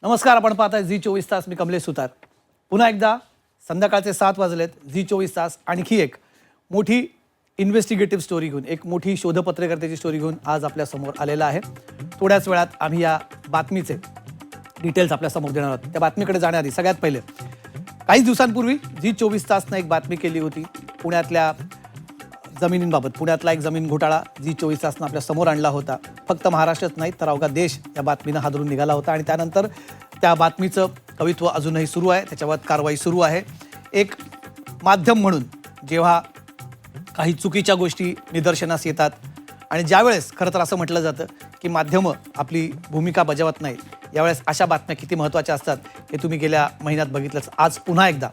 नमस्कार, आपण पाहताय झी 24 तास. मी कमलेश सुतार. पुन्हा एकदा संध्याकाळचे 7 वाजलेत. झी 24 तास आणखी एक मोठी इन्व्हेस्टिगेटिव्ह स्टोरी घेऊन, एक मोठी शोधपत्रकर्त्याची स्टोरी घेऊन आज आपल्या समोर आलेला आहे. थोड्याच वेळात आम्ही या बातमीचे डिटेल्स आपल्या समोर देणार आहोत. त्या बातमीकडे जाण्याआधी सगळ्यात पहिले काही दिवसांपूर्वी झी 24 तासनं एक बातमी केली होती पुण्यातल्या जमिनींबाबत. पुण्यातला एक जमीन घोटाळा झी 24 तासनं आपल्या समोर आणला होता. फक्त महाराष्ट्रच नाही तर अवघा देश या बातमीनं हादरून निघाला होता आणि त्यानंतर त्या बातमीचं कवित्व अजूनही सुरू आहे, त्याच्यावर कारवाई सुरू आहे. एक माध्यम म्हणून जेव्हा काही चुकीच्या गोष्टी निदर्शनास येतात आणि ज्यावेळेस खरं तर असं म्हटलं जातं की माध्यमं आपली भूमिका बजावत नाही, यावेळेस अशा बातम्या किती महत्त्वाच्या असतात हे तुम्ही गेल्या महिन्यात बघितलंच. आज पुन्हा एकदा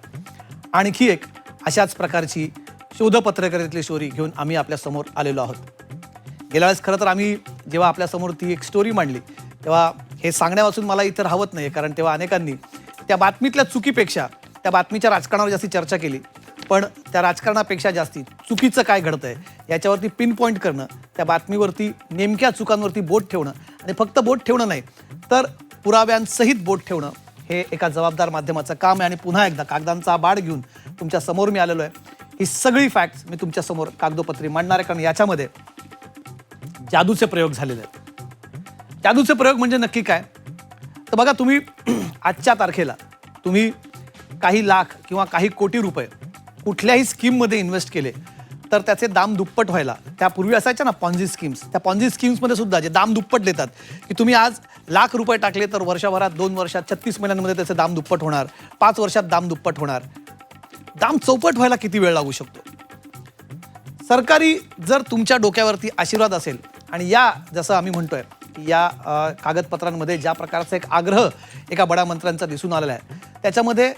आणखी एक अशाच प्रकारची शोधपत्रकारितली स्टोरी घेऊन आम्ही आपल्यासमोर आलेलो आहोत. गेल्या वेळेस खरं तर आम्ही जेव्हा आपल्यासमोर ती एक स्टोरी मांडली तेव्हा हे सांगण्यापासून मला इतर हवत नाही, कारण तेव्हा अनेकांनी त्या बातमीतल्या चुकीपेक्षा त्या बातमीच्या राजकारणावर जास्ती चर्चा केली. पण त्या राजकारणापेक्षा जास्ती चुकीचं काय घडतंय याच्यावरती पिन पॉईंट करणं, त्या बातमीवरती नेमक्या चुकांवरती बोट ठेवणं आणि फक्त बोट ठेवणं नाही तर पुराव्यांसहित बोट ठेवणं हे एका जबाबदार माध्यमाचं काम आहे. आणि पुन्हा एकदा कागदांचा बाड घेऊन तुमच्या समोर मी आलेलो आहे. ही सगळी फॅक्ट्स मी तुमच्या समोर कागदोपत्री मांडणार आहे, कारण याच्यामध्ये जादूचे प्रयोग झालेले आहेत. जादूचे प्रयोग म्हणजे नक्की काय तर बघा, तुम्ही आजच्या तारखेला तुम्ही काही लाख किंवा काही कोटी रुपये कुठल्याही स्कीममध्ये इन्व्हेस्ट केले तर त्याचे दाम दुप्पट व्हायला, त्यापूर्वी असायच्या ना पॉन्झी स्कीम्स, त्या पॉन्झी स्कीम्समध्ये सुद्धा जे दाम दुप्पट देतात की तुम्ही आज लाख रुपये टाकले तर वर्षभरात, 2 वर्षात, 36 महिन्यांमध्ये त्याचे दाम दुप्पट होणार, 5 वर्षात दाम दुप्पट होणार. दाम चौपट व्हायला किती वेळ लागू शकतो? सरकारी जर तुमच्या डोक्यावरती आशीर्वाद असेल आणि या जसं आम्ही म्हणतोय या कागदपत्रांमध्ये ज्या प्रकारचा एक आग्रह एका बड्या मंत्र्यांचा दिसून आलेला आहे, त्याच्यामध्ये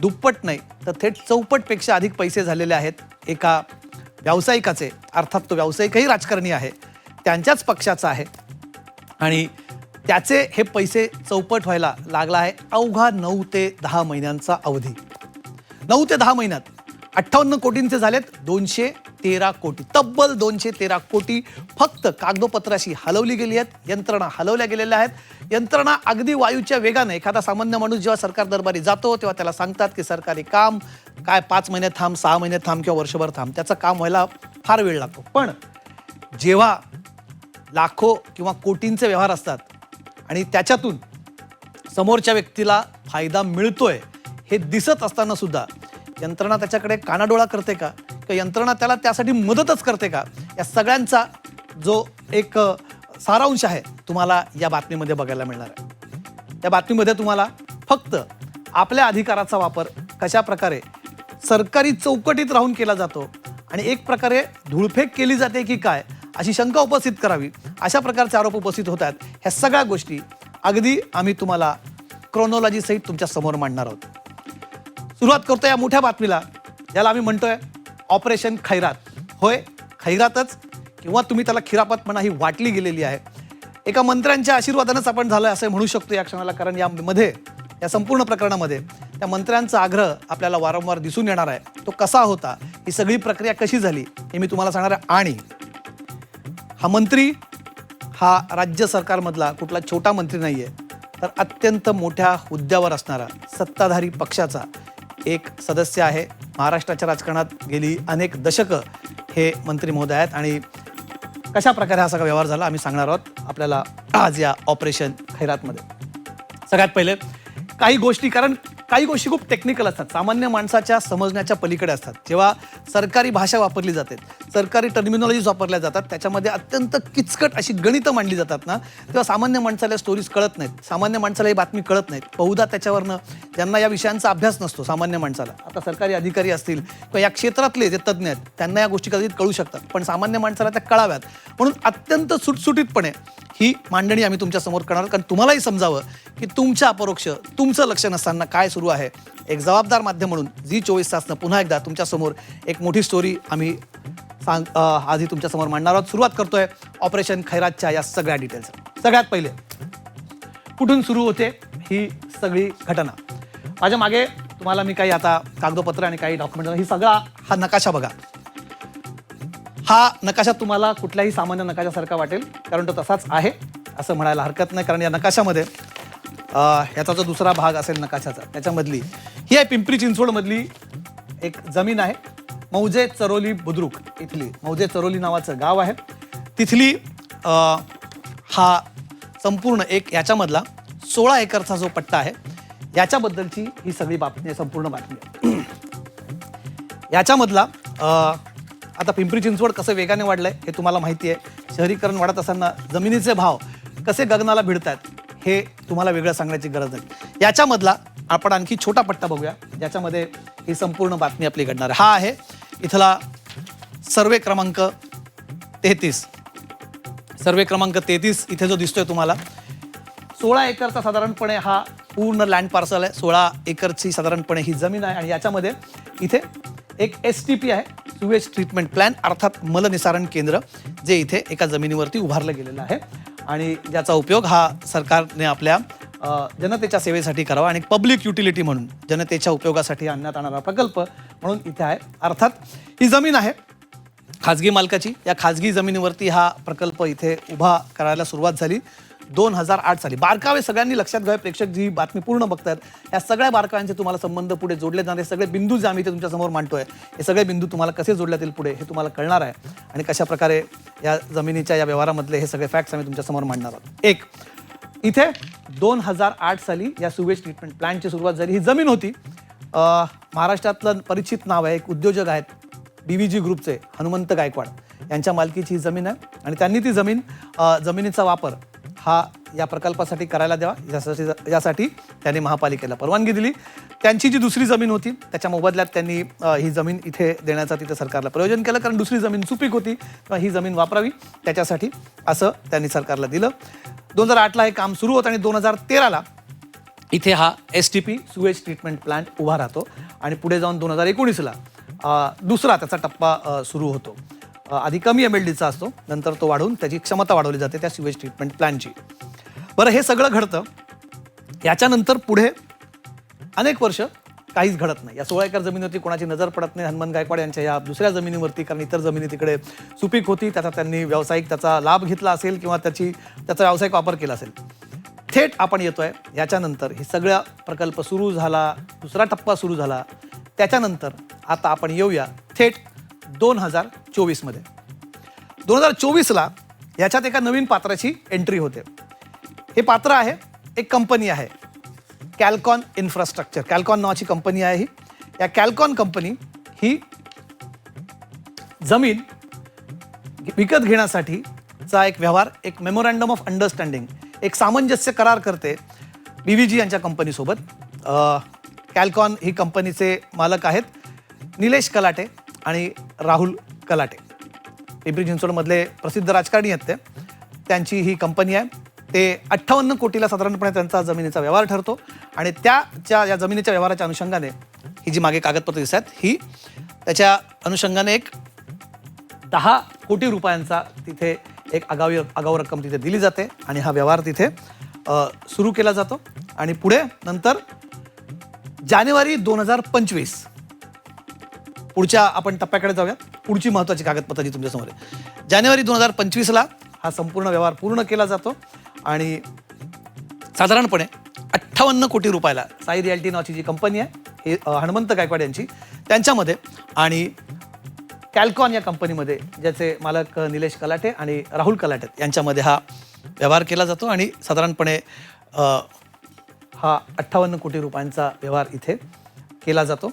दुप्पट नाही तर थेट चौपटपेक्षा अधिक पैसे झालेले आहेत एका व्यावसायिकाचे. अर्थात तो व्यावसायिकही राजकारणी आहे, त्यांच्याच पक्षाचा आहे आणि त्याचे हे पैसे चौपट व्हायला लागला आहे अवघा 9 ते 10 महिन्यांचा अवधी. 9 ते 10 महिन्यात 58 कोटींचे झालेत 213 कोटी, तब्बल 213 कोटी फक्त कागदोपत्राशी हलवली गेली आहेत. यंत्रणा हलवल्या गेलेल्या आहेत. यंत्रणा अगदी वायूच्या वेगाने. एखादा सामान्य माणूस जेव्हा सरकार दरबारी जातो तेव्हा त्याला सांगतात की सरकारी काम काय 5 महिने थांब, 6 महिने थांब किंवा वर्षभर थांब, त्याचं काम व्हायला फार वेळ लागतो. पण जेव्हा लाखो किंवा कोटींचे व्यवहार असतात आणि त्याच्यातून समोरच्या व्यक्तीला फायदा मिळतोय हे दिसत असताना सुद्धा यंत्रणा त्याच्याकडे कानाडोळा करते का, किंवा यंत्रणा त्याला त्यासाठी मदतच करते का, या सगळ्यांचा जो एक सारांश आहे तुम्हाला या बातमीमध्ये बघायला मिळणार आहे. त्या बातमीमध्ये तुम्हाला फक्त आपल्या अधिकाराचा वापर कशा प्रकारे सरकारी चौकटीत राहून केला जातो आणि एक प्रकारे धूळफेक केली जाते की काय अशी शंका उपस्थित करावी, अशा प्रकारचे आरोप उपस्थित होत आहेत. ह्या सगळ्या गोष्टी अगदी आम्ही तुम्हाला क्रोनॉलॉजी सहित तुमच्या समोर मांडणार आहोत. सुरुवात करतो या मोठ्या बातमीला, ज्याला आम्ही म्हणतोय ऑपरेशन खैरात. होय, खैरातच, किंवा तुम्ही त्याला खिरापत म्हणा, ही वाटली गेलेली आहे. एका मंत्र्यांच्या आशीर्वादानंच आपण झालं असं म्हणू शकतो या क्षणाला, कारण यामध्ये या संपूर्ण प्रकरणामध्ये त्या मंत्र्यांचा आग्रह आपल्याला वारंवार दिसून येणार आहे. तो कसा होता, ही सगळी प्रक्रिया कशी झाली हे मी तुम्हाला सांगणार आहे. आणि हा मंत्री हा राज्य सरकारमधला कुठला छोटा मंत्री नाहीये, तर अत्यंत मोठ्या हुद्द्यावर असणारा सत्ताधारी पक्षाचा एक सदस्य आहे. महाराष्ट्राच्या राजकारणात गेली अनेक दशकं हे मंत्री महोदय आहेत आणि कशा प्रकारे हा सगळा व्यवहार झाला आम्ही सांगणार आहोत आपल्याला आज या ऑपरेशन खैरातमध्ये. सगळ्यात पहिले काही गोष्टी, कारण काही गोष्टी खूप टेक्निकल असतात, सामान्य माणसाच्या समजण्याच्या पलीकडे असतात. जेव्हा सरकारी भाषा वापरली जाते, सरकारी टर्मिनॉलॉजीज वापरल्या जातात, त्याच्यामध्ये अत्यंत किचकट अशी गणितं मांडली जातात ना, तेव्हा सामान्य माणसाला स्टोरीज कळत नाहीत, सामान्य माणसाला ही बातमी कळत नाहीत. बहुधा त्याच्यावरनं ज्यांना या विषयांचा अभ्यास नसतो सामान्य माणसाला, आता सरकारी अधिकारी असतील किंवा या क्षेत्रातले जे तज्ज्ञ आहेत त्यांना या गोष्टी कधीच कळू शकतात, पण सामान्य माणसाला त्या कळाव्यात म्हणून अत्यंत सुटसुटीतपणे ही मांडणी आम्ही तुमच्या समोर करणार, कारण तुम्हालाही समजावं की तुमच्या अपरोक्ष तुमचं लक्ष नसताना काय सुरू आहे. एक जबाबदार माध्यम म्हणून झी 24 तासनं पुन्हा एकदा तुमच्यासमोर एक मोठी स्टोरी आम्ही आजही तुमच्यासमोर मांडणार आहोत. सुरुवात करतोय ऑपरेशन खैरातच्या या सगळ्या डिटेल्स. सगळ्यात पहिले कुठून सुरू होते ही सगळी घटना. माझ्या मागे तुम्हाला मी काही आता कागदपत्र आणि काही डॉक्युमेंट, ही सगळा हा नकाशा बघा. हा नकाशा तुम्हाला कुठल्याही सामान्य नकाशासारखा वाटेल, कारण तो तसाच आहे असं म्हणायला हरकत नाही, कारण या नकाशामध्ये ह्याचा जो दुसरा भाग असेल नकाशाचा त्याच्यामधली ही आहे पिंपरी चिंचवडमधली एक जमीन आहे. मौजे चरोली बुद्रुक इथली, मौजे चरोली नावाचं गाव आहे तिथली. हा संपूर्ण एक याच्यामधला 16 एकरचा जो पट्टा आहे याच्याबद्दलची ही सगळी बातमी, संपूर्ण बातमी आहे. याच्यामधला आता पिंपरी चिंचवड कसं वेगाने वाढलंय हे तुम्हाला माहिती आहे. शहरीकरण वाढत असताना जमिनीचे भाव कसे गगनाला भिडतात हे तुम्हाला वेगळं सांगण्याची गरज नाही. याच्यामधला आपण आणखी छोटा पट्टा बघूया ज्याच्यामध्ये ही संपूर्ण बातमी आपली घडणार आहे. हा आहे इथला सर्वे क्रमांक 33. सर्वे क्रमांक 33 इथे जो दिसतोय तुम्हाला 16 एकरचा साधारणपणे हा पूर्ण लँड पार्सल आहे. 16 एकरची साधारणपणे ही जमीन आहे आणि याच्यामध्ये इथे एक STP आहे, सुवेज ट्रीटमेंट प्लॅन, अर्थात मलनिसारण केंद्र, जे इथे एका जमिनीवरती उभारलं गेलेलं आहे आणि ज्याचा उपयोग हा सरकारने आपल्या जनतेच्या सेवेसाठी करावा आणि पब्लिक युटिलिटी म्हणून जनतेच्या उपयोगासाठी आणण्यात येणारा प्रकल्प म्हणून इथे आहे. अर्थात ही जमीन आहे खाजगी मालकाची. या खाजगी जमिनीवरती हा प्रकल्प इथे उभा करायला सुरुवात झाली 2008 साली. बारकावे सगळ्यांनी लक्षात घ्यावे, प्रेक्षक जी बातमी पूर्ण बघतात या सगळ्या बारकाव्यांचे तुम्हाला संबंध पुढे जोडले जाणारे सगळे बिंदू जे आम्ही ते तुमच्यासमोर मांडतोय हे सगळे बिंदू तुम्हाला कसे जोडले जातील पुढे हे तुम्हाला कळणार आहे आणि कशा प्रकारे या जमिनीच्या या व्यवहारामधले हे सगळे फॅक्ट्स आम्ही तुमच्यासमोर मांडणार आहोत. एक, इथे 2008 साली या सुवेज ट्रीटमेंट प्लॅनची सुरुवात झाली. ही जमीन होती महाराष्ट्रातलं परिचित नाव आहे, एक उद्योजक आहेत BVG ग्रुपचे हनुमंत गायकवाड यांच्या मालकीची ही जमीन आहे आणि त्यांनी ती जमिनीचा वापर हा या प्रकल्पासाठी करायला द्यावा यासाठी त्यांनी महापालिकेला परवानगी दिली. त्यांची जी दुसरी जमीन होती त्याच्या मोबदल्यात त्यांनी ही जमीन इथे देण्याचा तिथे सरकारला प्रयोजन केलं, कारण दुसरी जमीन सुपीक होती किंवा ही जमीन वापरावी त्याच्यासाठी असं त्यांनी सरकारला दिलं. 2008ला हे काम सुरू होतं आणि 2013ला इथे हा STP सुवेज ट्रीटमेंट प्लांट उभा राहतो आणि पुढे जाऊन 2019ला दुसरा त्याचा टप्पा सुरू होतो. आधी कमी MLDचा असतो, नंतर तो वाढवून त्याची क्षमता वाढवली जाते त्या सिवेज ट्रीटमेंट प्लॅनची. बरं, हे सगळं घडतं. याच्यानंतर पुढे अनेक वर्ष काहीच घडत नाही. या 16 एकर जमिनीवरती कोणाची नजर पडत नाही. हनुमंत गायकवाड यांच्या या दुसऱ्या जमिनीवरती, कारण इतर जमिनी तिकडे सुपीक होती, त्याचा त्यांनी व्यावसायिक त्याचा लाभ घेतला असेल किंवा त्याचा व्यावसायिक वापर केला असेल. थेट आपण येतोय याच्यानंतर हे सगळा प्रकल्प सुरू झाला, दुसरा टप्पा सुरू झाला. त्याच्यानंतर आता आपण येऊया थेट 2024 मध्ये. 2024ला याच्यात एका नवीन पात्राची एंट्री होते. हे पात्र आहे एक कंपनी आहे कॅल्कॉन इन्फ्रास्ट्रक्चर. कॅल्कॉन नावाची कंपनी आहे ही. या कॅल्कॉन कंपनी ही जमीन विकत घेण्यासाठीचा एक व्यवहार, एक मेमोरँडम ऑफ अंडरस्टँडिंग, एक सामंजस्य करार करते BVG यांच्या कंपनीसोबत. कॅल्कॉन ही कंपनीचे मालक आहेत निलेश कलाटे आणि राहुल कलाटे. पिंपरी चिंचवडमधले प्रसिद्ध राजकारणी आहेत ते. त्यांची ही कंपनी आहे. ते 58 कोटीला साधारणपणे त्यांचा जमिनीचा व्यवहार ठरतो आणि या जमिनीच्या व्यवहाराच्या अनुषंगाने ही जी मागे कागदपत्र दिसत आहेत ही त्याच्या अनुषंगाने एक 10 कोटी रुपयांचा तिथे एक आगाऊ रक्कम तिथे दिली जाते आणि हा व्यवहार तिथे सुरू केला जातो. आणि पुढे नंतर जानेवारी 2025 पुढच्या आपण टप्प्याकडे जाऊया. पुढची महत्त्वाची कागदपत्र जी तुमच्यासमोर आहे. जानेवारी 2025ला हा संपूर्ण व्यवहार पूर्ण केला जातो आणि साधारणपणे 58 कोटी रुपयाला साई रियाल्टी नावाची जी कंपनी आहे हे हनुमंत गायकवाड यांची, त्यांच्यामध्ये आणि कॅल्कॉन या कंपनीमध्ये ज्याचे मालक निलेश कलाटे आणि राहुल कलाटे यांच्यामध्ये हा व्यवहार केला जातो आणि साधारणपणे हा 58 कोटी रुपयांचा व्यवहार इथे केला जातो.